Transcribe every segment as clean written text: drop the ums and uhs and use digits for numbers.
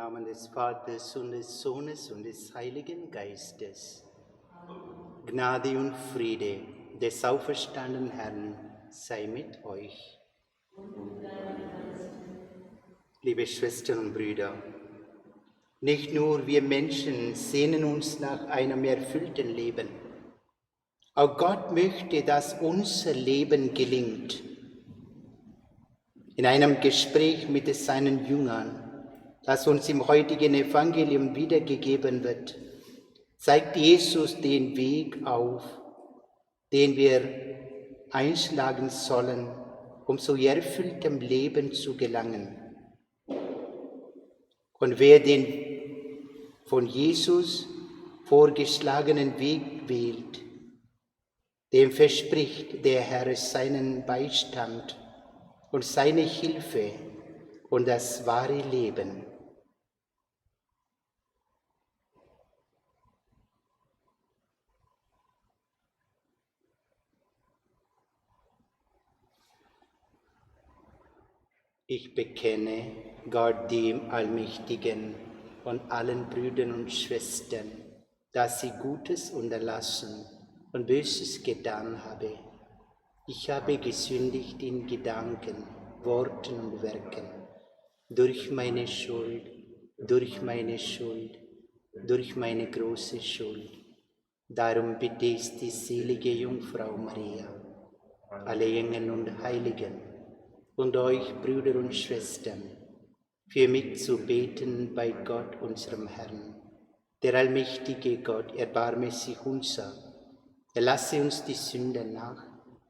Namen des Vaters und des Sohnes und des Heiligen Geistes. Gnade und Friede des auferstandenen Herrn sei mit euch. Liebe Schwestern und Brüder, nicht nur wir Menschen sehnen uns nach einem erfüllten Leben. Auch Gott möchte, dass unser Leben gelingt. In einem Gespräch mit seinen Jüngern, das uns im heutigen Evangelium wiedergegeben wird, zeigt Jesus den Weg auf, den wir einschlagen sollen, um zu erfülltem Leben zu gelangen. Und wer den von Jesus vorgeschlagenen Weg wählt, dem verspricht der Herr seinen Beistand und seine Hilfe und das wahre Leben. Ich bekenne Gott, dem Allmächtigen, und allen Brüdern und Schwestern, dass sie Gutes unterlassen und Böses getan habe. Ich habe gesündigt in Gedanken, Worten und Werken, durch meine Schuld, durch meine große Schuld. Darum bitte ich die selige Jungfrau Maria, alle Engel und Heiligen, und euch, Brüder und Schwestern, für mich zu beten bei Gott, unserem Herrn. Der allmächtige Gott, erbarme sich unser, erlasse uns die Sünden nach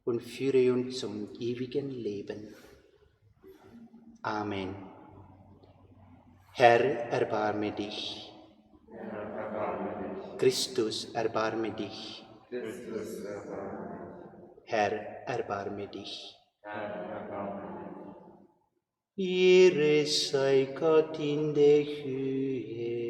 und führe uns zum ewigen Leben. Amen. Herr, erbarme dich. Herr, erbarme dich. Christus, erbarme dich. Christus, erbarme dich. Herr, erbarme dich. Herr, erbarme dich. Ehre sei Gott in der Höhe.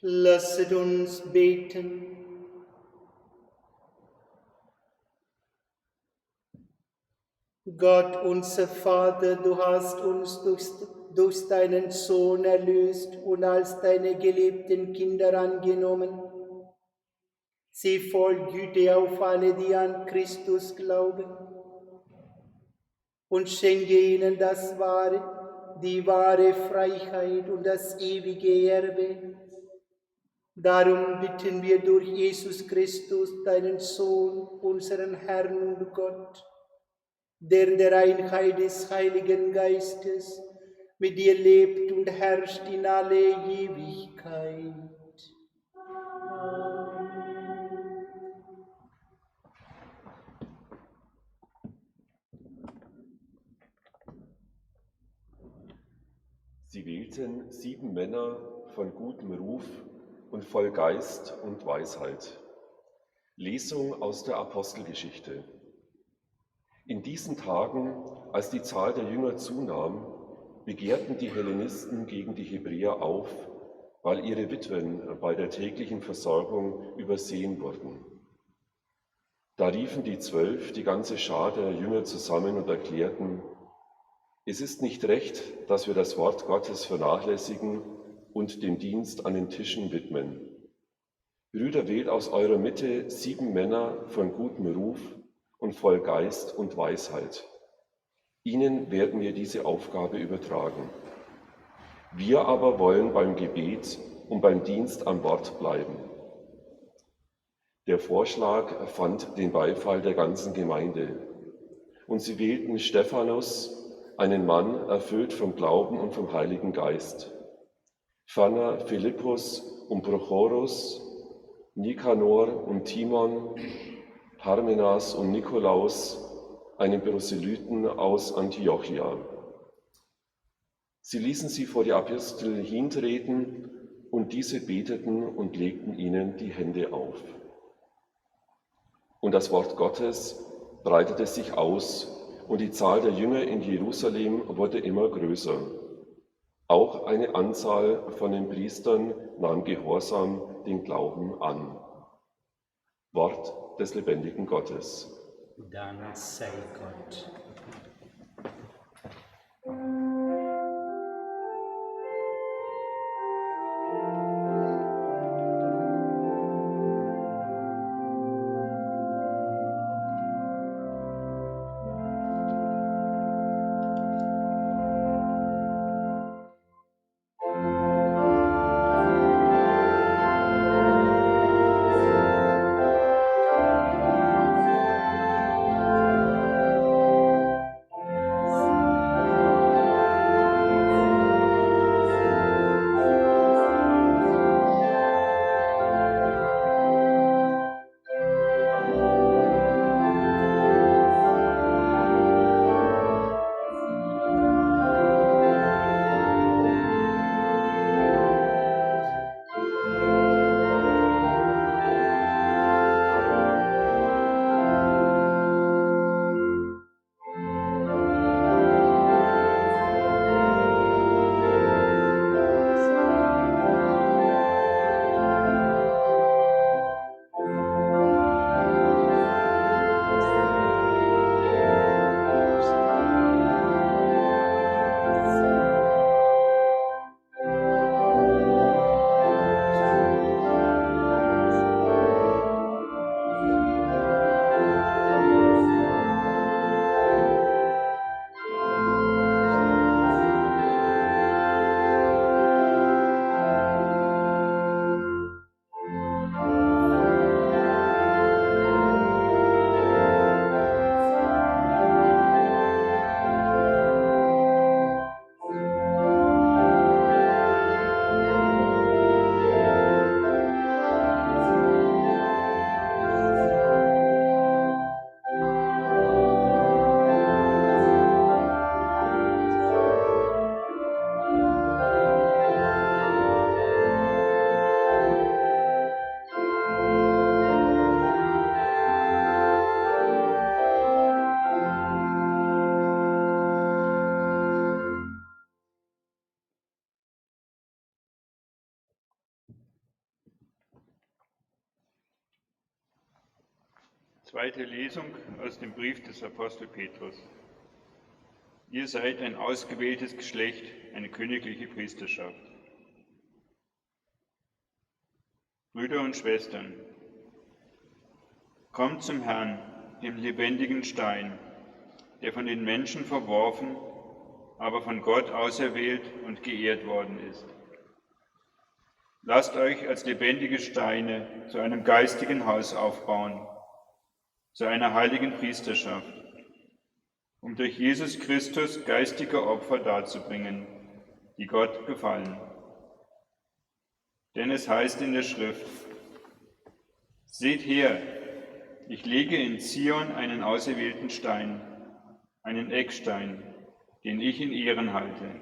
Lasset uns beten. Gott, unser Vater, du hast uns durch deinen Sohn erlöst und als deine geliebten Kinder angenommen. Sieh voll Güte auf alle, die an Christus glauben, und schenke ihnen die wahre Freiheit und das ewige Erbe. Darum bitten wir durch Jesus Christus, deinen Sohn, unseren Herrn und Gott, der in der Einheit des Heiligen Geistes mit dir lebt und herrscht in alle Ewigkeit. Sie wählten 7 Männer von gutem Ruf und voll Geist und Weisheit. Lesung aus der Apostelgeschichte. In diesen Tagen, als die Zahl der Jünger zunahm, begehrten die Hellenisten gegen die Hebräer auf, weil ihre Witwen bei der täglichen Versorgung übersehen wurden. Da riefen die 12 die ganze Schar der Jünger zusammen und erklärten: Es ist nicht recht, dass wir das Wort Gottes vernachlässigen und den Dienst an den Tischen widmen. Brüder, wählt aus eurer Mitte 7 Männer von gutem Ruf und voll Geist und Weisheit. Ihnen werden wir diese Aufgabe übertragen. Wir aber wollen beim Gebet und beim Dienst an Bord bleiben. Der Vorschlag fand den Beifall der ganzen Gemeinde. Und sie wählten Stephanus, einen Mann erfüllt vom Glauben und vom Heiligen Geist, ferner Philippus und Prochorus, Nikanor und Timon, Parmenas und Nikolaus, einen Proselyten aus Antiochia. Sie ließen sie vor die Apostel hintreten, und diese beteten und legten ihnen die Hände auf. Und das Wort Gottes breitete sich aus, und die Zahl der Jünger in Jerusalem wurde immer größer. Auch eine Anzahl von den Priestern nahm gehorsam den Glauben an. Wort des lebendigen Gottes. Dank sei Gott. Zweite Lesung aus dem Brief des Apostel Petrus. Ihr seid ein ausgewähltes Geschlecht, eine königliche Priesterschaft. Brüder und Schwestern, kommt zum Herrn, dem lebendigen Stein, der von den Menschen verworfen, aber von Gott auserwählt und geehrt worden ist. Lasst euch als lebendige Steine zu einem geistigen Haus aufbauen, zu einer heiligen Priesterschaft, um durch Jesus Christus geistige Opfer darzubringen, die Gott gefallen. Denn es heißt in der Schrift: Seht her, ich lege in Zion einen auserwählten Stein, einen Eckstein, den ich in Ehren halte.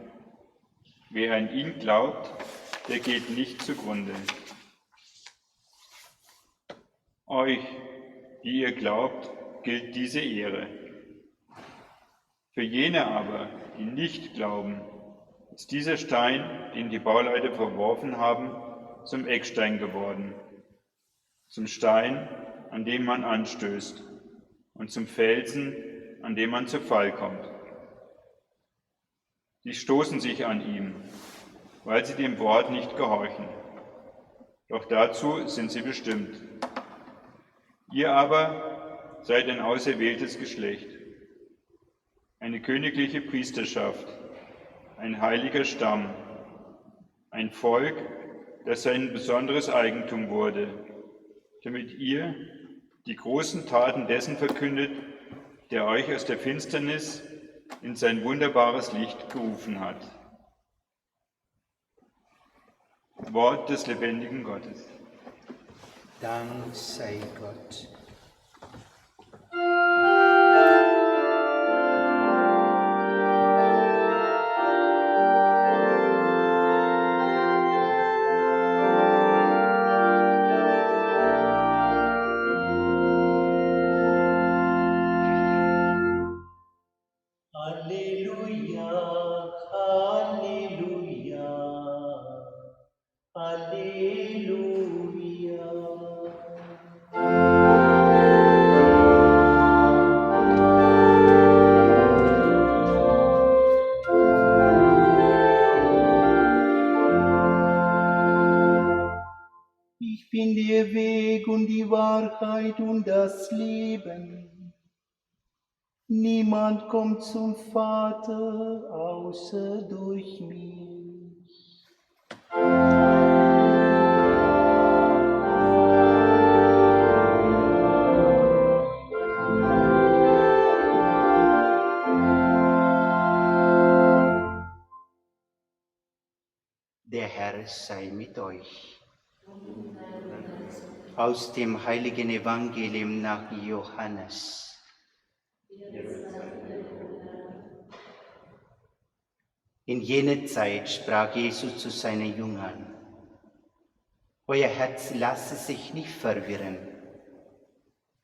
Wer an ihn glaubt, der geht nicht zugrunde. Euch, die ihr glaubt, gilt diese Ehre. Für jene aber, die nicht glauben, ist dieser Stein, den die Bauleiter verworfen haben, zum Eckstein geworden, zum Stein, an dem man anstößt, und zum Felsen, an dem man zu Fall kommt. Sie stoßen sich an ihm, weil sie dem Wort nicht gehorchen. doch dazu sind sie bestimmt. Ihr aber seid ein auserwähltes Geschlecht, eine königliche Priesterschaft, ein heiliger Stamm, ein Volk, das sein besonderes Eigentum wurde, damit ihr die großen Taten dessen verkündet, der euch aus der Finsternis in sein wunderbares Licht gerufen hat. Wort des lebendigen Gottes. Dank sei Gott. Halleluja, Halleluja, Halleluja. Ich bin der Weg und die Wahrheit und das Leben. Niemand kommt zum Vater außer durch mich. Der Herr sei mit euch. Aus dem heiligen Evangelium nach Johannes. In jener Zeit sprach Jesus zu seinen Jüngern: Euer Herz lasse sich nicht verwirren.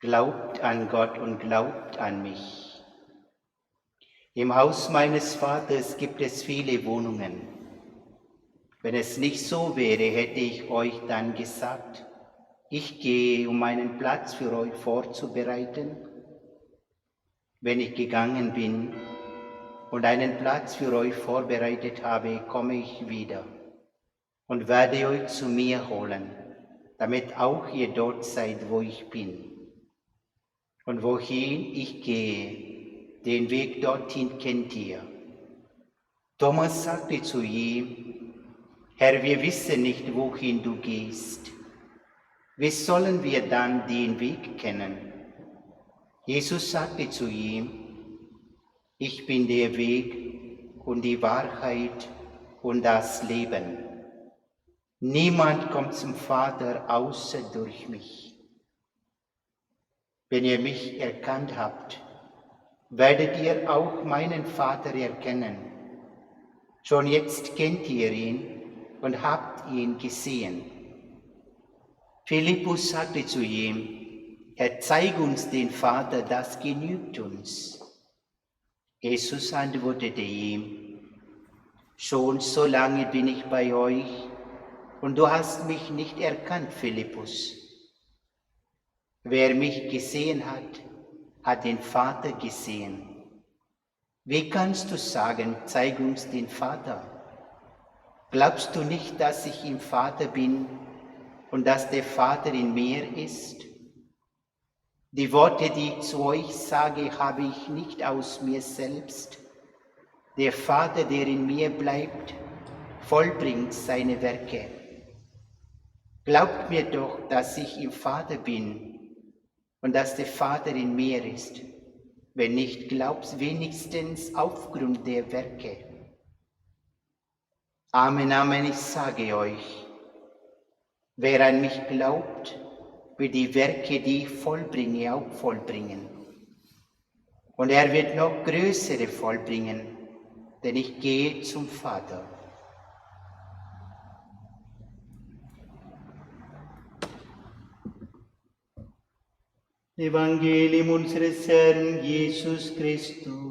Glaubt an Gott und glaubt an mich. Im Haus meines Vaters gibt es viele Wohnungen. Wenn es nicht so wäre, hätte ich euch dann gesagt, ich gehe, um einen Platz für euch vorzubereiten. Wenn ich gegangen bin und einen Platz für euch vorbereitet habe, komme ich wieder und werde euch zu mir holen, damit auch ihr dort seid, wo ich bin. Und wohin ich gehe, den Weg dorthin kennt ihr. Thomas sagte zu ihm: Herr, wir wissen nicht, wohin du gehst. Wie sollen wir dann den Weg kennen? Jesus sagte zu ihm: Ich bin der Weg und die Wahrheit und das Leben. Niemand kommt zum Vater außer durch mich. Wenn ihr mich erkannt habt, werdet ihr auch meinen Vater erkennen. Schon jetzt kennt ihr ihn und habt ihn gesehen. Philippus sagte zu ihm: Herr, zeig uns den Vater, das genügt uns. Jesus antwortete ihm: Schon so lange bin ich bei euch und du hast mich nicht erkannt, Philippus. Wer mich gesehen hat, hat den Vater gesehen. Wie kannst du sagen, zeig uns den Vater? Glaubst du nicht, dass ich im Vater bin und dass der Vater in mir ist? Die Worte, die ich zu euch sage, habe ich nicht aus mir selbst. Der Vater, der in mir bleibt, vollbringt seine Werke. Glaubt mir doch, dass ich im Vater bin und dass der Vater in mir ist. Wenn nicht, glaubt wenigstens aufgrund der Werke. Amen, Amen, ich sage euch, wer an mich glaubt, wird die Werke, die ich vollbringe, auch vollbringen. Und er wird noch größere vollbringen, denn ich gehe zum Vater. Evangelium unseres Herrn Jesus Christus.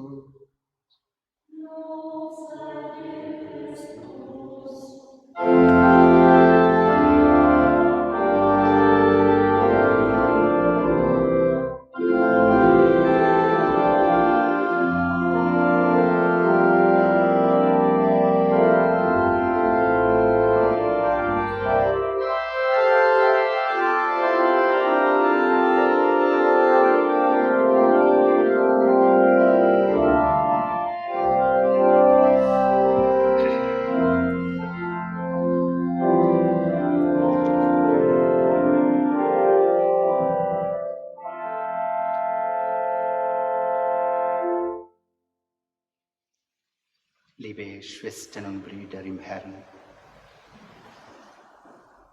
liebe Schwestern und Brüder im Herrn.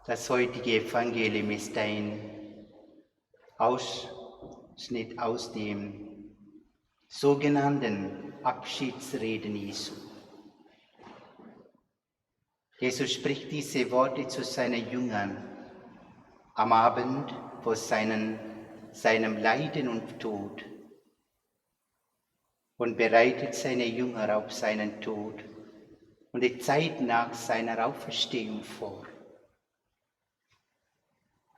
Das heutige Evangelium ist ein Ausschnitt aus dem sogenannten Abschiedsreden Jesu. Jesus spricht diese Worte zu seinen Jüngern am Abend vor seinem Leiden und Tod und bereitet seine Jünger auf seinen Tod und die Zeit nach seiner Auferstehung vor.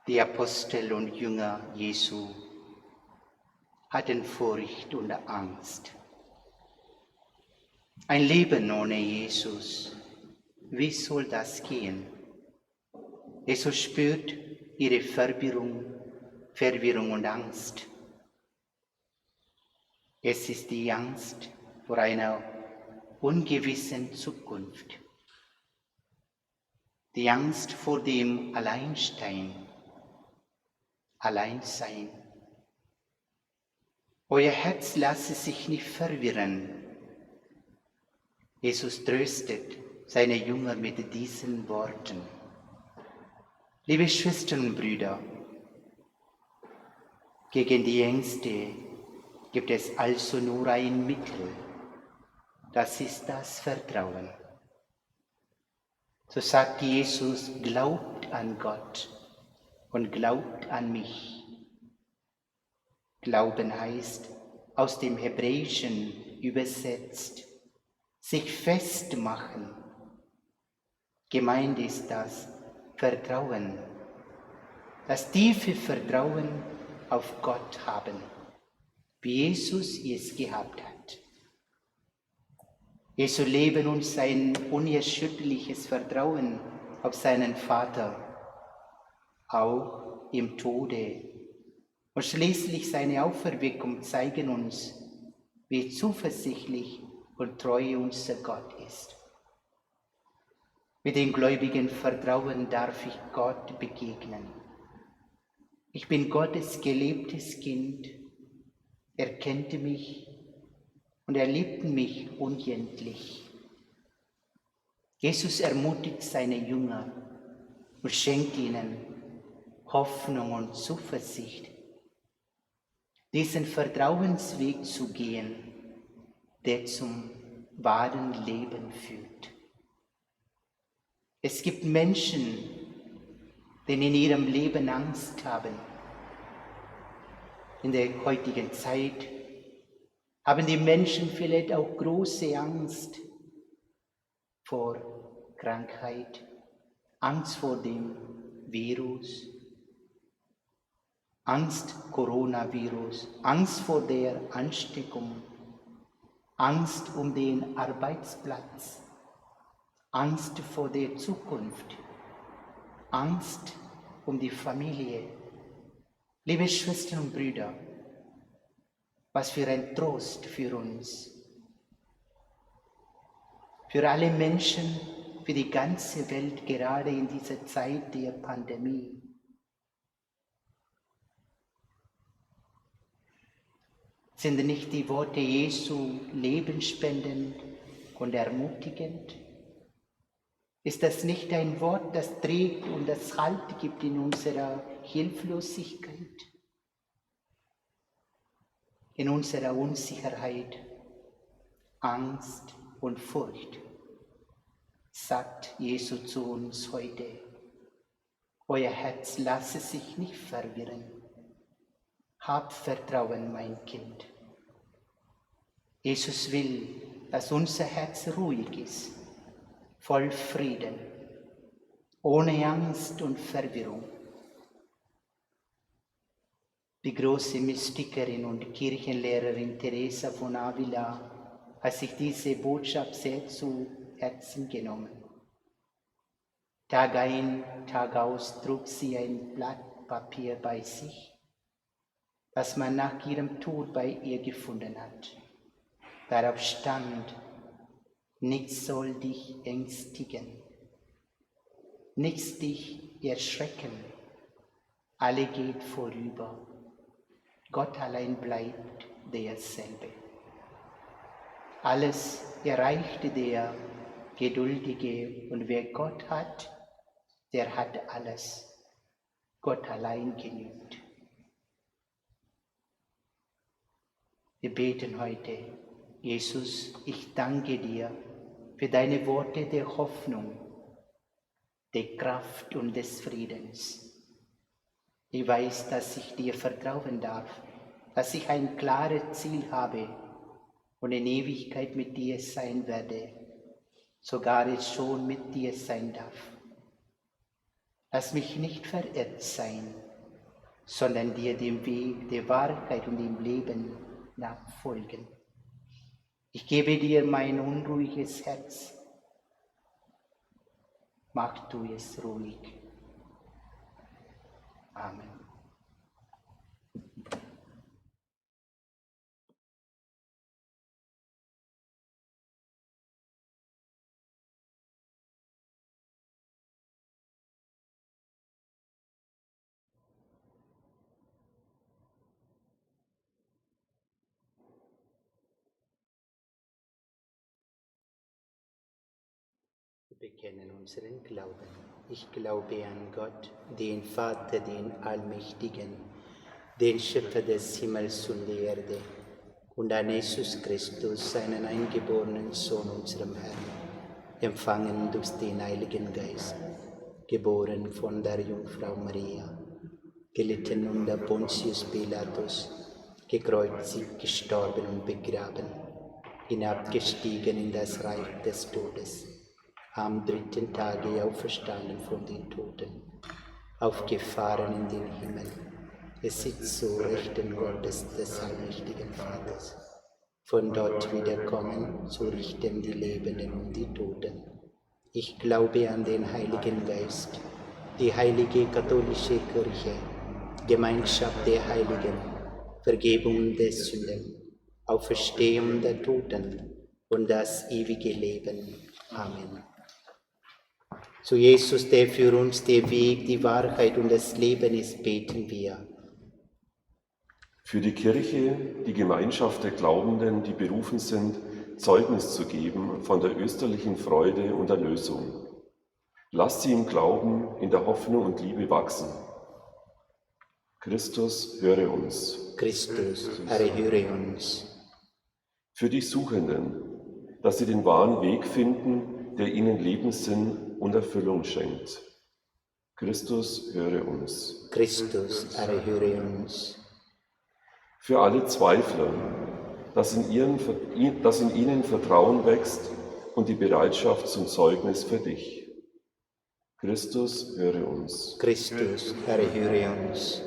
Die Apostel und Jünger Jesu hatten Furcht und Angst. Ein Leben ohne Jesus, wie soll das gehen? Jesus spürt ihre Verwirrung und Angst. Es ist die Angst vor einer ungewissen Zukunft. Die Angst vor dem Alleinsein. Euer Herz lasse sich nicht verwirren. Jesus tröstet seine Jünger mit diesen Worten. Liebe Schwestern und Brüder, gegen die Ängste gibt es also nur ein Mittel, das ist das Vertrauen. So sagt Jesus, glaubt an Gott und glaubt an mich. Glauben heißt, aus dem Hebräischen übersetzt, sich festmachen. Gemeint ist das Vertrauen, das tiefe Vertrauen auf Gott haben, wie Jesus es gehabt hat. Jesu Leben und sein unerschütterliches Vertrauen auf seinen Vater, auch im Tode, und schließlich seine Auferweckung zeigen uns, wie zuversichtlich und treu unser Gott ist. Mit dem gläubigen Vertrauen darf ich Gott begegnen. Ich bin Gottes geliebtes Kind. Er kennt mich und er liebt mich unendlich. Jesus ermutigt seine Jünger und schenkt ihnen Hoffnung und Zuversicht, diesen Vertrauensweg zu gehen, der zum wahren Leben führt. Es gibt Menschen, die in ihrem Leben Angst haben. In der heutigen Zeit haben die Menschen vielleicht auch große Angst vor Krankheit, Angst vor dem Virus, Angst Coronavirus, Angst vor der Ansteckung, Angst um den Arbeitsplatz, Angst vor der Zukunft, Angst um die Familie. Liebe Schwestern und Brüder, was für ein Trost für uns, für alle Menschen, für die ganze Welt, gerade in dieser Zeit der Pandemie. Sind nicht die Worte Jesu lebenspendend und ermutigend? Ist das nicht ein Wort, das trägt und das Halt gibt in unserer Hilflosigkeit, in unserer Unsicherheit, Angst und Furcht? Sagt Jesu zu uns heute, euer Herz lasse sich nicht verwirren. Hab Vertrauen, mein Kind. Jesus will, dass unser Herz ruhig ist, voll Frieden, ohne Angst und Verwirrung. Die große Mystikerin und Kirchenlehrerin Teresa von Avila hat sich diese Botschaft sehr zu Herzen genommen. Tag ein, Tag aus trug sie ein Blatt Papier bei sich, das man nach ihrem Tod bei ihr gefunden hat. Darauf stand: Nichts soll dich ängstigen, nichts dich erschrecken, alle geht vorüber, Gott allein bleibt derselbe. Alles erreichte der Geduldige, und wer Gott hat, der hat alles. Gott allein genügt. Wir beten heute: Jesus, ich danke dir für deine Worte der Hoffnung, der Kraft und des Friedens. Ich weiß, dass ich dir vertrauen darf, dass ich ein klares Ziel habe und in Ewigkeit mit dir sein werde, sogar es schon mit dir sein darf. Lass mich nicht verirrt sein, sondern dir den Weg der Wahrheit und dem Leben nachfolgen. Ich gebe dir mein unruhiges Herz. Mach du es ruhig. Amen. Wir bekennen unseren Glauben. Ich glaube an Gott, den Vater, den Allmächtigen, den Schöpfer des Himmels und der Erde, und an Jesus Christus, seinen eingeborenen Sohn, unserem Herrn, empfangen durch den Heiligen Geist, geboren von der Jungfrau Maria, gelitten unter Pontius Pilatus, gekreuzigt, gestorben und begraben, hinabgestiegen in das Reich des Todes, am dritten Tage auferstanden von den Toten, aufgefahren in den Himmel. Er sitzt zu Rechten Gottes des allmächtigen Vaters. Von dort wiederkommen zu richten die Lebenden und die Toten. Ich glaube an den Heiligen Geist, die heilige katholische Kirche, Gemeinschaft der Heiligen, Vergebung der Sünden, Auferstehung der Toten und das ewige Leben. Amen. Zu Jesus, der für uns der Weg, die Wahrheit und das Leben ist, beten wir. Für die Kirche, die Gemeinschaft der Glaubenden, die berufen sind, Zeugnis zu geben von der österlichen Freude und Erlösung. Lasst sie im Glauben, in der Hoffnung und Liebe wachsen. Christus, höre uns. Christus, erhöre uns. Für die Suchenden, dass sie den wahren Weg finden, der ihnen Lebenssinn und Erfüllung schenkt. Christus, höre uns. Christus, erhöre uns. Für alle Zweifler, dass in ihnen Vertrauen wächst und die Bereitschaft zum Zeugnis für dich. Christus, höre uns. Christus, erhöre uns.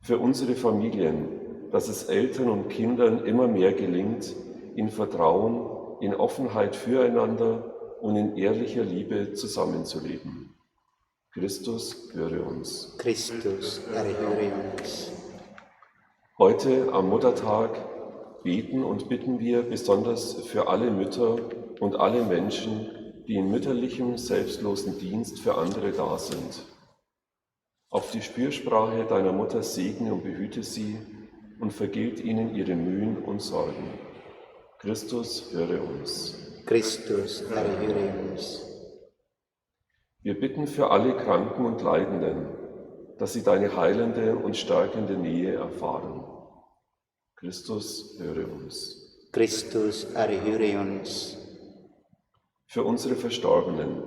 Für unsere Familien, dass es Eltern und Kindern immer mehr gelingt, in Vertrauen, in Offenheit füreinander und in ehrlicher Liebe zusammenzuleben. Christus, höre uns. Christus, erhöre uns. Heute am Muttertag beten und bitten wir besonders für alle Mütter und alle Menschen, die in mütterlichem, selbstlosen Dienst für andere da sind. Auf die Fürsprache deiner Mutter segne und behüte sie und vergilt ihnen ihre Mühen und Sorgen. Christus, höre uns. Christus, erhöre uns. Wir bitten für alle Kranken und Leidenden, dass sie deine heilende und stärkende Nähe erfahren. Christus, höre uns. Christus, erhöre uns. Für unsere Verstorbenen,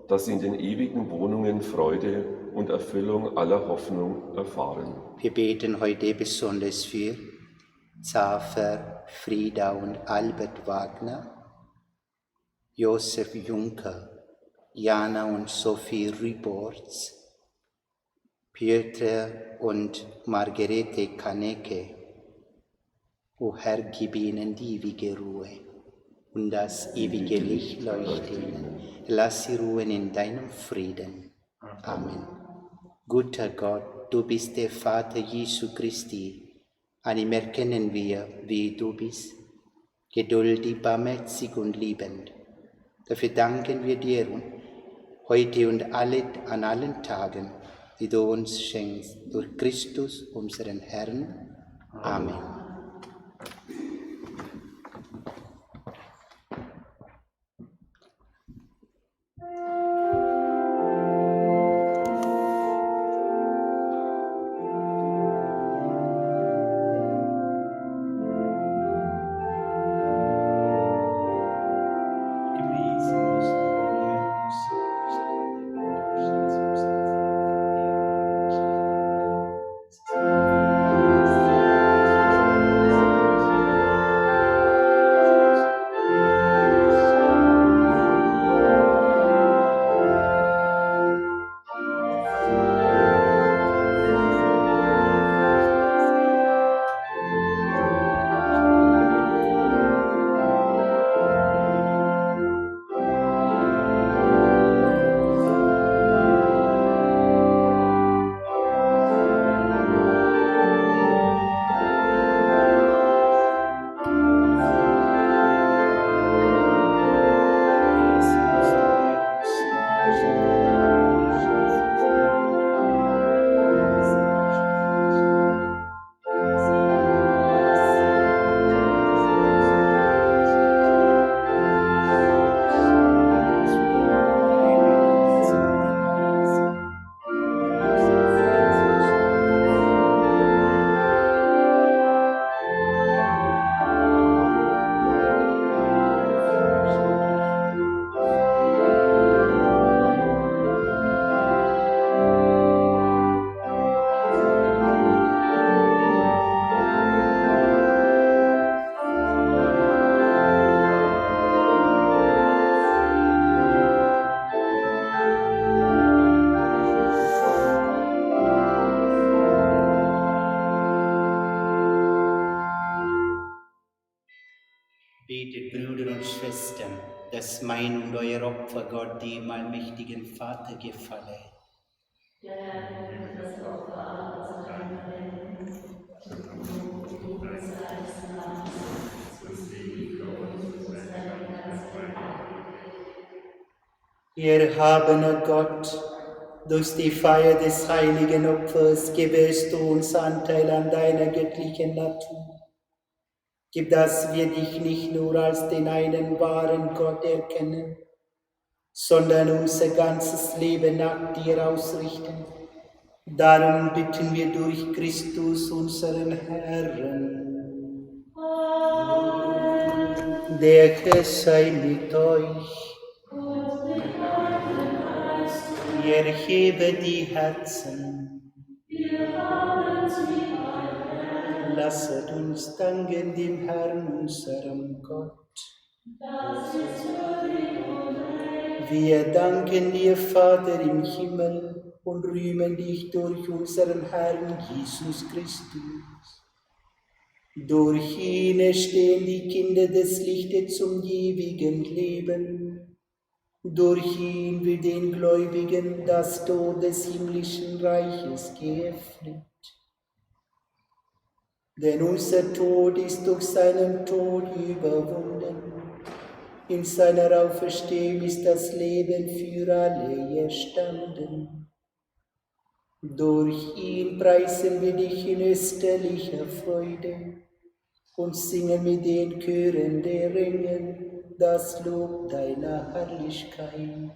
dass sie in den ewigen Wohnungen Freude und Erfüllung aller Hoffnung erfahren. Wir beten heute besonders für Zafer, Frieda und Albert Wagner, Josef Juncker, Jana und Sophie Rüborz, Piotr und Margarete Kaneke. O Herr, gib ihnen die ewige Ruhe und das ewige Licht leuchte ihnen. Lass sie ruhen in deinem Frieden. Amen. Guter Gott, du bist der Vater Jesu Christi. An ihm erkennen wir, wie du bist, geduldig, barmherzig und liebend. Dafür danken wir dir heute und an allen Tagen, die du uns schenkst, durch Christus, unseren Herrn. Amen. dass mein und euer Opfer Gott, dem allmächtigen Vater, gefalle. Der Herr nimmt das Opfer aus seinen Händen und du seines Namens ist die für uns und seine ganze Erhabener Gott, durch die Feier des heiligen Opfers gewährst du uns Anteil an deiner göttlichen Natur. Gib, dass wir dich nicht nur als den einen wahren Gott erkennen, sondern unser ganzes Leben nach dir ausrichten. Darum bitten wir durch Christus, unseren Herrn. Amen. Der Herr sei mit euch. Und mit deinem Geist. Erhebe die Herzen. Wir haben sie beim Herrn. Lasset uns danken dem Herrn, unserem Gott. Das ist würdig und recht. Wir danken dir, Vater im Himmel, und rühmen dich durch unseren Herrn Jesus Christus. Durch ihn stehen die Kinder des Lichtes zum ewigen Leben. Durch ihn wird den Gläubigen das Tor des himmlischen Reiches geöffnet. Denn unser Tod ist durch seinen Tod überwunden. In seiner Auferstehung ist das Leben für alle erstanden. Durch ihn preisen wir dich in österlicher Freude und singen mit den Chören der Engel das Lob deiner Herrlichkeit.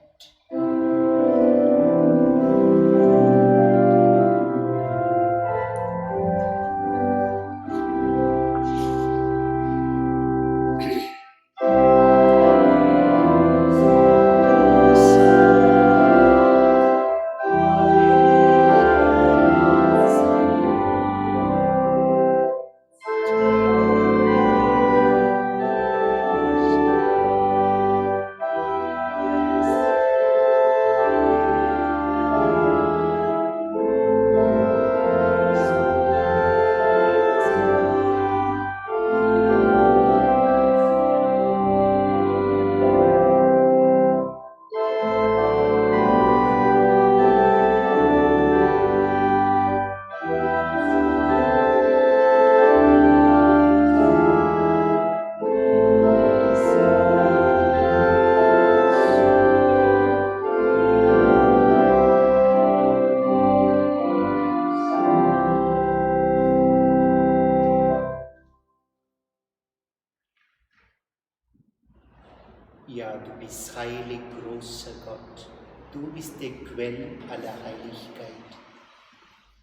Ja, du bist heilig, großer Gott. Du bist der Quell aller Heiligkeit.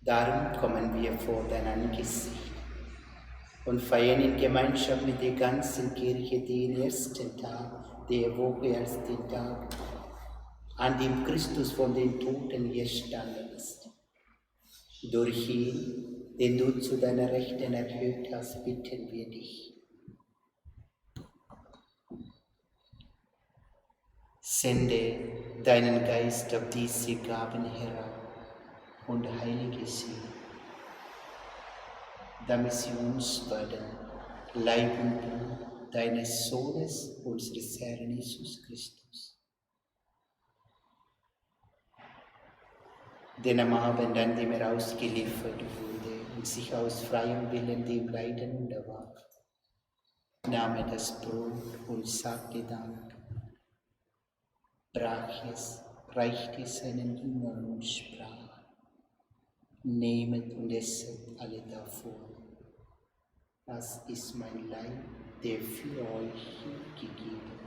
Darum kommen wir vor dein Angesicht und feiern in Gemeinschaft mit der ganzen Kirche den ersten Tag der Woche als den Tag, an dem Christus von den Toten erstanden ist. Durch ihn, den du zu deiner Rechten erhöht hast, bitten wir dich. Sende deinen Geist auf diese Gaben herab und heilige sie, damit sie uns werden, Leib und Blut deines Sohnes, unseres Herrn Jesus Christus. Denn am Abend, an dem er ausgeliefert wurde und sich aus freiem Willen dem Leiden unterwarf, nahm er das Brot und sagte Dank, brach es, reichte es seinen Jüngern und sprach: Nehmet und esset alle davon. Das ist mein Leib, der für euch gegeben wird.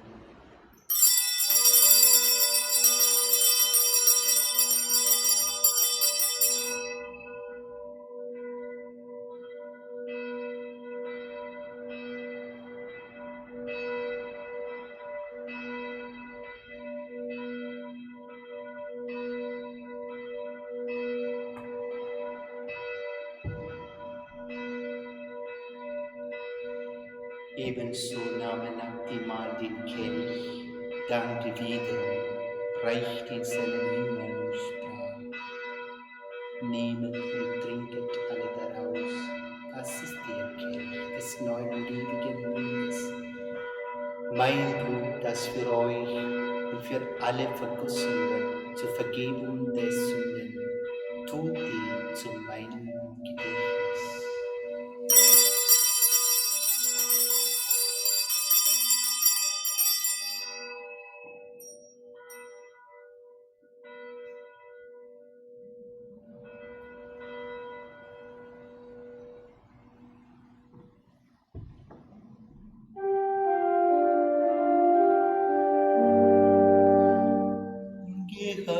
Ebenso nahm er nach dem Mahl den Kelch, dankte wieder, reichte ihn seinen Jüngern und sprach: Nehmet und trinket alle daraus, das ist der Kelch des neuen und ewigen Bundes, Mein Blut, das für euch und für alle vergossen wird, zur Vergebung der Sünden, tut die zu meinem Gedächtnis.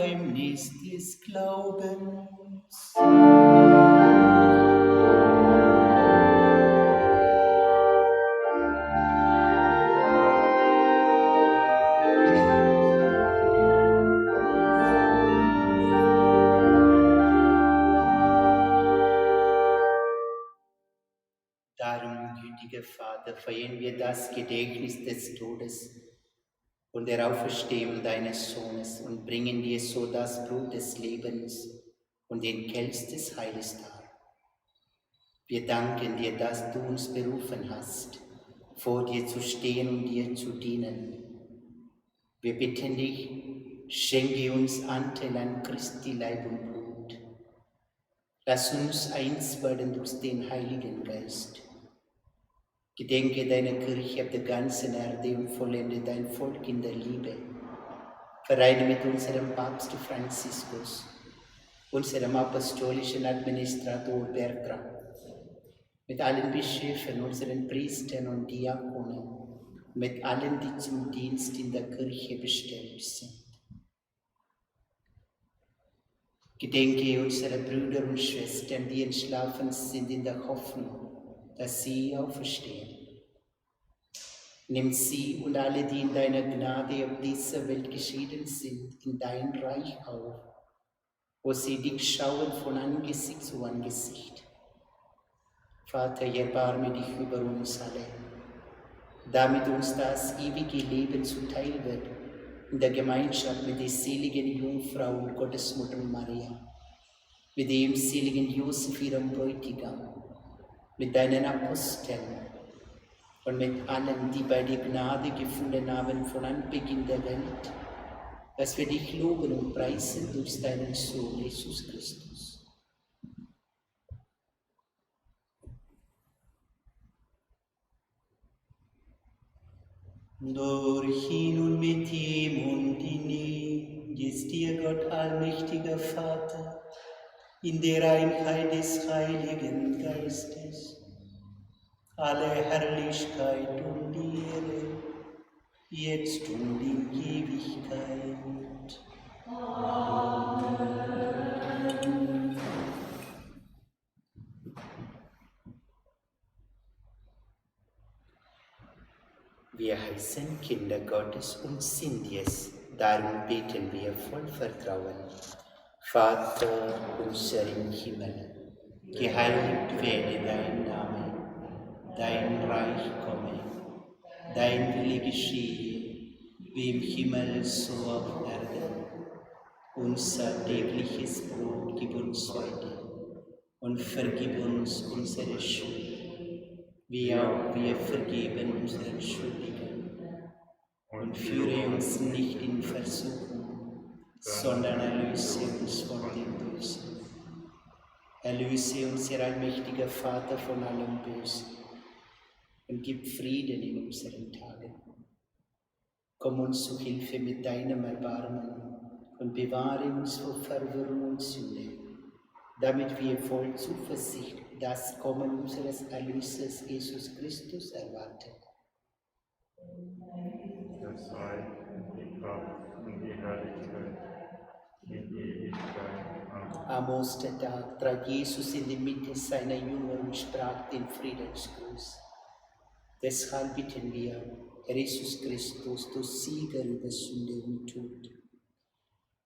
Geheimnis des Glaubens. Darum, gütiger Vater, feiern wir das Gedächtnis des Todes und der Auferstehung deines Sohnes und bringen dir so das Blut des Lebens und den Kelch des Heiles dar. Wir danken dir, dass du uns berufen hast, vor dir zu stehen und dir zu dienen. Wir bitten dich, schenke uns Anteil an Christi Leib und Blut. Lass uns eins werden durch den Heiligen Geist. Gedenke deiner Kirche auf der ganzen Erde und vollende dein Volk in der Liebe. Vereine mit unserem Papst Franziskus, unserem apostolischen Administrator Bertram, mit allen Bischöfen, unseren Priestern und Diakonen, mit allen, die zum Dienst in der Kirche bestellt sind. Gedenke unserer Brüder und Schwestern, die entschlafen sind in der Hoffnung, dass sie auferstehen. Nimm sie und alle, die in deiner Gnade auf dieser Welt geschieden sind, in dein Reich auf, wo sie dich schauen von Angesicht zu Angesicht. Vater, erbarme dich über uns alle, damit uns das ewige Leben zuteil wird, in der Gemeinschaft mit der seligen Jungfrau und Gottesmutter Maria, mit dem seligen Josef, ihrem Bräutigam, mit deinen Aposteln und mit allen, die bei dir Gnade gefunden haben von Anbeginn der Welt, dass wir dich loben und preisen durch deinen Sohn Jesus Christus. Durch ihn und mit ihm und in ihm ist dir Gott allmächtiger Vater, in der Einheit des Heiligen Geistes, alle Herrlichkeit und Ehre, jetzt und in Ewigkeit. Amen. Wir heißen Kinder Gottes und sind es, darum beten wir voll Vertrauen. Vater unser im Himmel, geheiligt werde dein Name, dein Reich komme, dein Wille geschehe, wie im Himmel so auf Erden. Unser tägliches Brot gib uns heute und vergib uns unsere Schuld, wie auch wir vergeben unseren Schuldigen. Und führe uns nicht in Versuchung, sondern erlöse uns von dem Bösen. Erlöse uns, Herr allmächtiger Vater, von allem Bösen und gib Frieden in unseren Tagen. Komm uns zu Hilfe mit deinem Erbarmen und bewahre uns vor Verwirrung und Sünde, damit wir voll Zuversicht das Kommen unseres Erlösers Jesus Christus erwarten. Das Reich und die Kraft und die Herrlichkeit in Ewigkeit. Amen. Am Ostertag trat Jesus in die Mitte seiner Jünger und sprach den Friedensgruß. Deshalb bitten wir, Herr Jesus Christus, du Sieger über Sünde und Tod.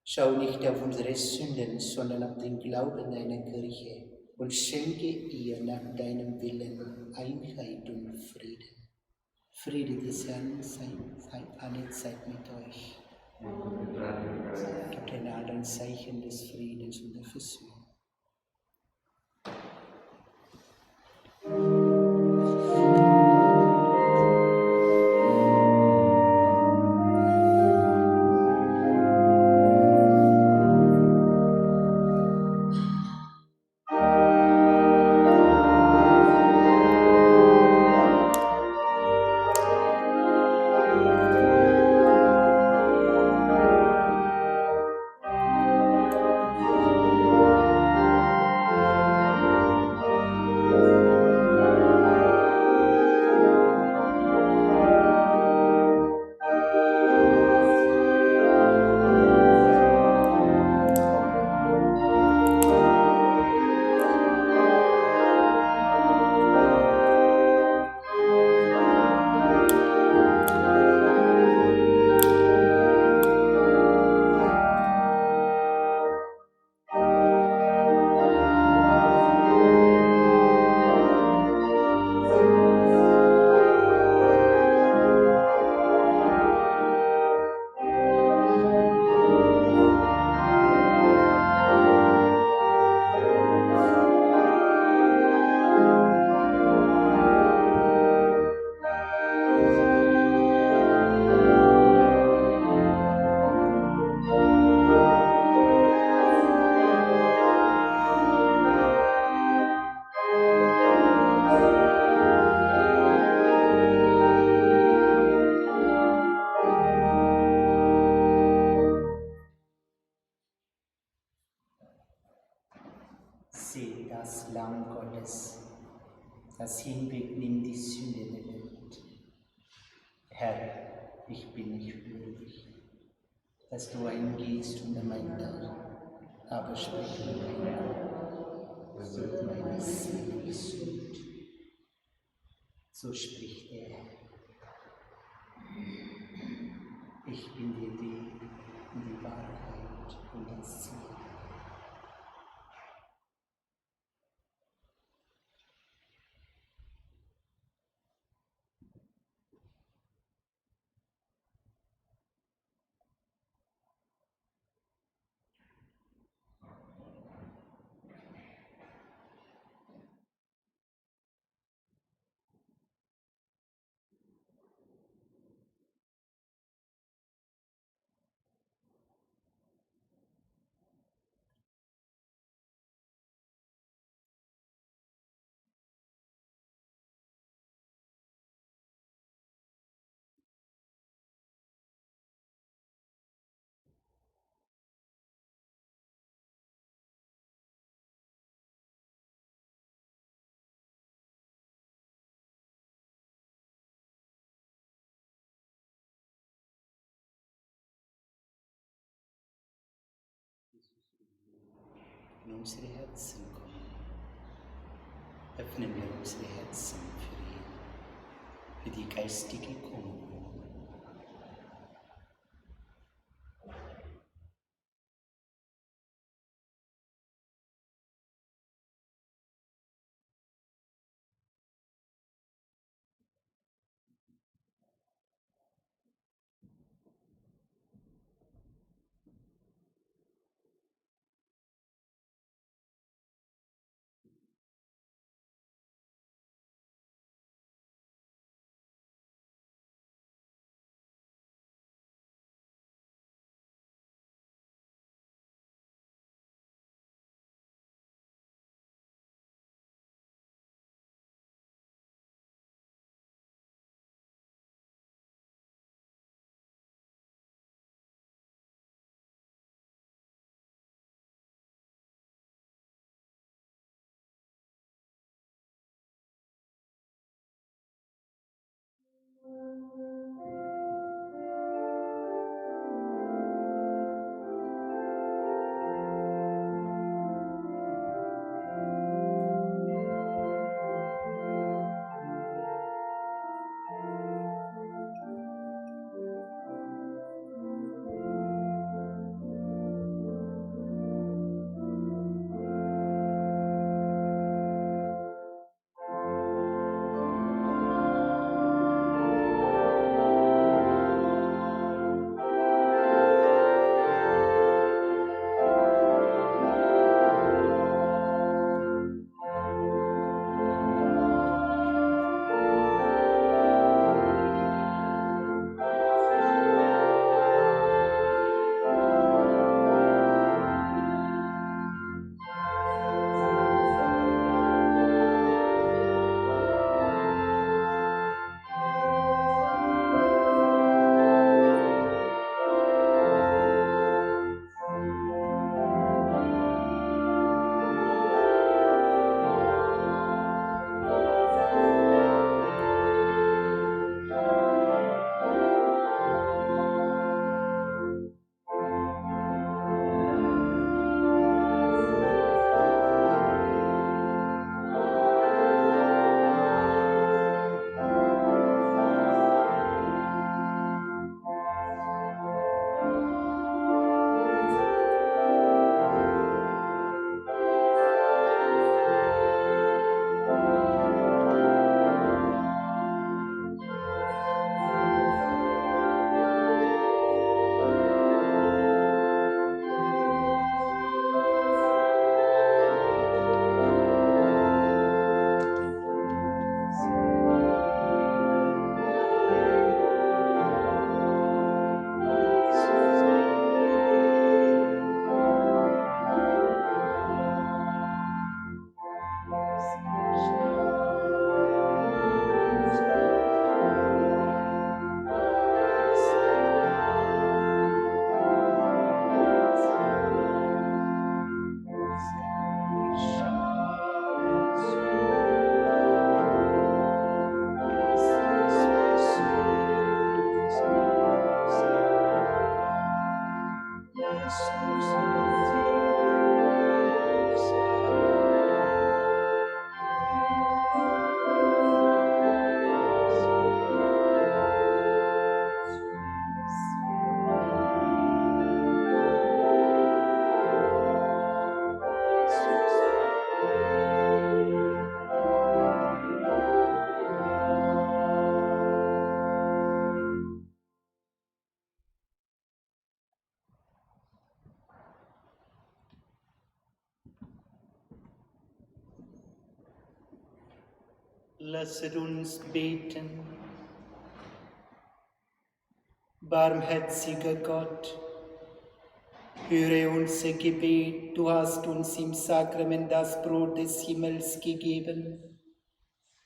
Schau nicht auf unsere Sünden, sondern auf den Glauben deiner Kirche und schenke ihr nach deinem Willen Einheit und Frieden. Friede des Herrn sei alle Zeit mit euch. Gebt den anderen Zeichen des Friedens und der Versöhnung. das Lamm Gottes, das hinwegnimmt die Sünde der Welt. Herr, ich bin nicht würdig, dass du eingehst unter mein Dach, aber sprich nur ein Wort, so wird meine Seele gesund. So spricht der Herr. Ich bin der Weg und die Wahrheit und das Ziel. In unsere Herzen kommen. Öffnen wir unsere Herzen für ihn, für die geistige Kommunion. Lasset uns beten. Barmherziger Gott, höre unser Gebet. Du hast uns im Sakrament das Brot des Himmels gegeben,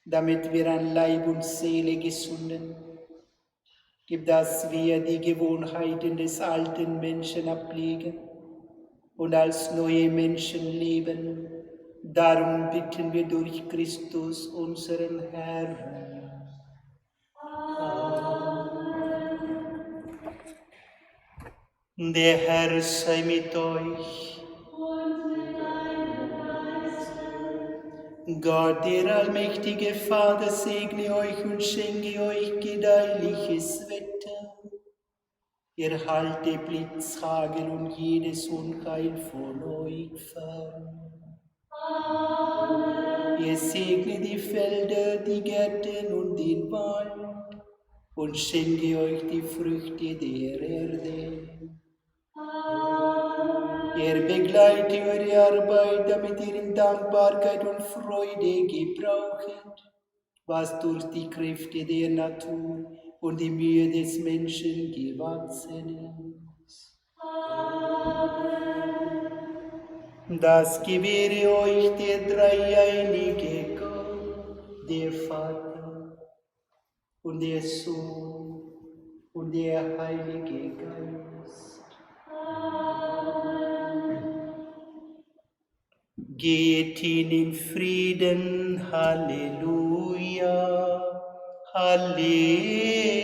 damit wir an Leib und Seele gesunden. Gib, dass wir die Gewohnheiten des alten Menschen ablegen und als neue Menschen leben. Darum bitten wir durch Christus, unseren Herrn. Der Herr sei mit euch. Und mit deinem Geiste. Gott, der allmächtige Vater, segne euch und schenke euch gedeihliches Wetter. Erhalte Blitz, Hagel und jedes Unheil von euch fern. Amen. Er segne die Felder, die Gärten und den Wald und schenke euch die Früchte der Erde. Amen. Er begleite eure Arbeit, damit ihr in Dankbarkeit und Freude gebrauchet, was durch die Kräfte der Natur und die Mühe des Menschen gewachsen ist. Amen. Das gewähre euch der dreieinige Gott, der Vater und der Sohn und der Heilige Geist. Amen. Geht hin in Frieden, Halleluja, Halleluja.